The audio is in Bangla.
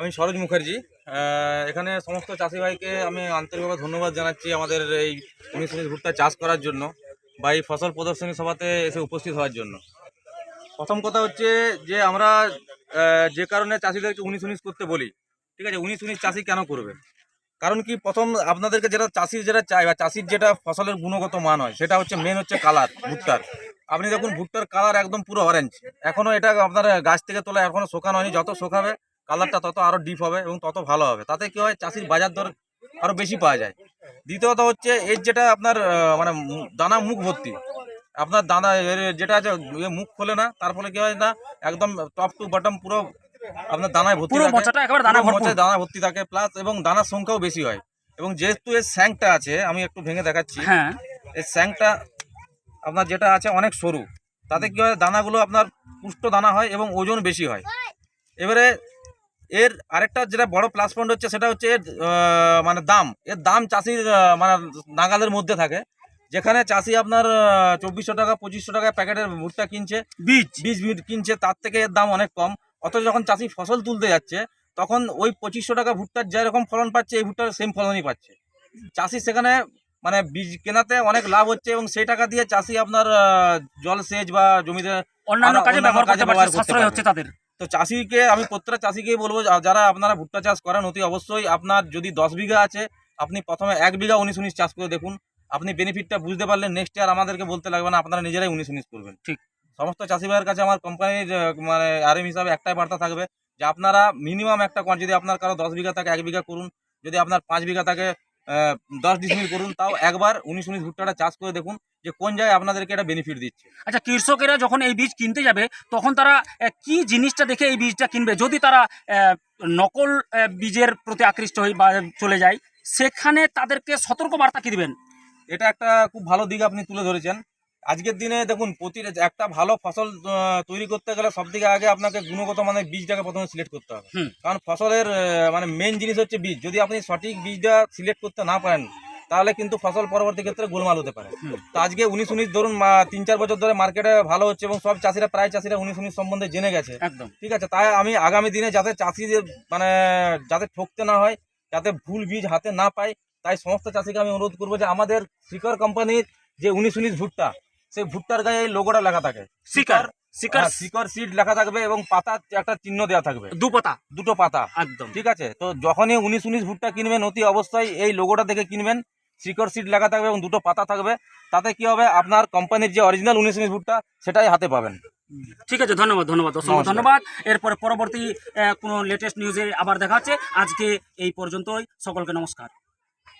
আমি সরোজ মুখার্জি। এখানে সমস্ত চাষি ভাইকে আমি আন্তরিকভাবে ধন্যবাদ জানাচ্ছি আমাদের এই 19 ভুট্টা চাষ করার জন্য বা এই ফসল প্রদর্শনী সভাতে এসে উপস্থিত হওয়ার জন্য। প্রথম কথা হচ্ছে যে আমরা যে কারণে চাষিদেরকে 19 করতে বলি, ঠিক আছে, 19 চাষি কেন করবে? কারণ কি, প্রথম আপনাদেরকে যেটা চাষির যেটা চাই বা চাষির যেটা ফসলের গুণগত মান হয় সেটা হচ্ছে মেন হচ্ছে কালার ভুট্টার। আপনি দেখুন ভুট্টার কালার একদম পুরো অরেঞ্জ, এখনো এটা আপনার গাছ থেকে তোলা এখনো শোকানো হয়নি। যত শোকাবে কালারটা তত আরো ডিপ হবে এবং তত ভালো হবে, তাতে কি হয় চাষির বাজার দর আরো বেশি পাওয়া যায়। দ্বিতীয়ত হচ্ছে এর যেটা আপনার মানে দানা মুখ ভর্তি, আপনার দানা যেটা আছে মুখ খোলে না, তার ফলে কি হয় না একদম টপ টু বটম পুরো আপনার দানায় ভর্তি থাকে, মোচায় দানা ভর্তি থাকে, প্লাস এবং দানার সংখ্যাও বেশি হয়। এবং যেহেতু এর স্যাংটা আছে, আমি একটু ভেঙে দেখাচ্ছি, এর স্যাংটা আপনার যেটা আছে অনেক সরু, তাতে কি হয় দানাগুলো আপনার পুষ্ট দানা হয় এবং ওজন বেশি হয়। এবারে এর আরেকটা যেটা বড় প্লাস পয়েন্ট হচ্ছে সেটা হচ্ছে এর মানে এর দাম চাষির মানে নাগালের মধ্যে থাকে। যেখানে চাষি আপনার 2400 টাকা 2500 টাকা প্যাকেটের ভুট্টা কিনছে, বীজ কিনছে, তার থেকে এর দাম অনেক কম। অথচ যখন চাষি ফসল তুলতে যাচ্ছে তখন ওই 2500 টাকা ভুট্টার যেরকম ফলন পাচ্ছে এই ভুট্টার সেম ফলনই পাচ্ছে। চাষি সেখানে মানে বীজ কেনাতে অনেক লাভ হচ্ছে এবং সেই টাকা দিয়ে চাষি আপনার জলসেচ বা জমিতে অন্যান্য কাজে ব্যবহার করতে পারছে তাদের। তো চাষিকে আমি প্রত্যেকটা চাষিকেই বলবো, যারা আপনারা ভুট্টা চাষ করেন অতি অবশ্যই আপনার যদি 10 বিঘা আছে আপনি প্রথমে 1 বিঘা 19 চাষ করে দেখুন। আপনি বেনিফিটটা বুঝতে পারলে নেক্সট ইয়ার আমাদেরকে বলতে লাগবে না, আপনারা নিজেরাই 19 করবেন। ঠিক। সমস্ত চাষি ভাইয়ের কাছে আমার কোম্পানির মানে আরএম হিসাবে একটাই বার্তা থাকবে যে আপনারা মিনিমাম একটা যদি আপনার কারো 10 বিঘা থাকে 1 বিঘা করুন, যদি আপনার 5 বিঘা থাকে 10 ডিসমিল করুন, তাও একবার 19 ভুট্টাটা চাষ করে দেখুন যে কোন জায়গায় আপনাদেরকে এটা বেনিফিট দিচ্ছে। আচ্ছা, কৃষকেরা যখন এই বীজ কিনতে যাবে তখন তারা কি জিনিসটা দেখে এই বীজটা কিনবে? যদি তারা নকল বীজের প্রতি আকৃষ্ট হয়ে বা চলে যায়, সেখানে তাদেরকে সতর্ক বার্তা কি দিবেন? এটা একটা খুব ভালো দিক আপনি তুলে ধরেছেন। আজকের দিনে দেখুন একটা ভালো ফসল তৈরি করতে গেলে সব থেকে আগে আপনাকে গুণগত মানের বীজটাকে প্রথমে সিলেক্ট করতে হবে। কারণ ফসলের মানে মেন জিনিস হচ্ছে বীজ। যদি আপনি সঠিক বীজটা সিলেক্ট করতে না পারেন তাহলে কিন্তু ফসল পরবর্তী ক্ষেত্রে গোলমাল হতে পারে। তো আজকে 19 ধরুন 3-4 বছর ধরে মার্কেটে ভালো হচ্ছে এবং সব চাষিরা প্রায় চাষিরা 19 সম্বন্ধে জেনে গেছে। একদম ঠিক আছে, তাই আমি আগামী দিনে যাতে চাষিদের মানে যাতে ঠকতে না হয়, যাতে ভুল বীজ হাতে না পায়, তাই সমস্ত চাষিকে আমি অনুরোধ করবো যে আমাদের শিকর কোম্পানির যে 19 ভুট্টা, সেই ভুট্টার গায়ে এই লোগোটা লেখা থাকে, শিকর সিড লেখা থাকবে এবং পাতা একটা চিহ্ন দেওয়া থাকবে, দুটো পাতা একদম। ঠিক আছে, তো যখনই 19 ভুট্টা কিনবেন অতি অবশ্যই এই লোগোটা দেখে কিনবেন। শিকর সিড লেখা থাকবে এবং দুটো পাতা থাকবে, তাতে কি হবে আপনার কোম্পানির যে অরিজিনাল 19 ভুট্টা সেটাই হাতে পাবেন। ঠিক আছে, ধন্যবাদ ধন্যবাদ। এরপরে পরবর্তী কোনো লেটেস্ট নিউজে আবার দেখা হচ্ছে। আজকে এই পর্যন্তই, সকলকে নমস্কার।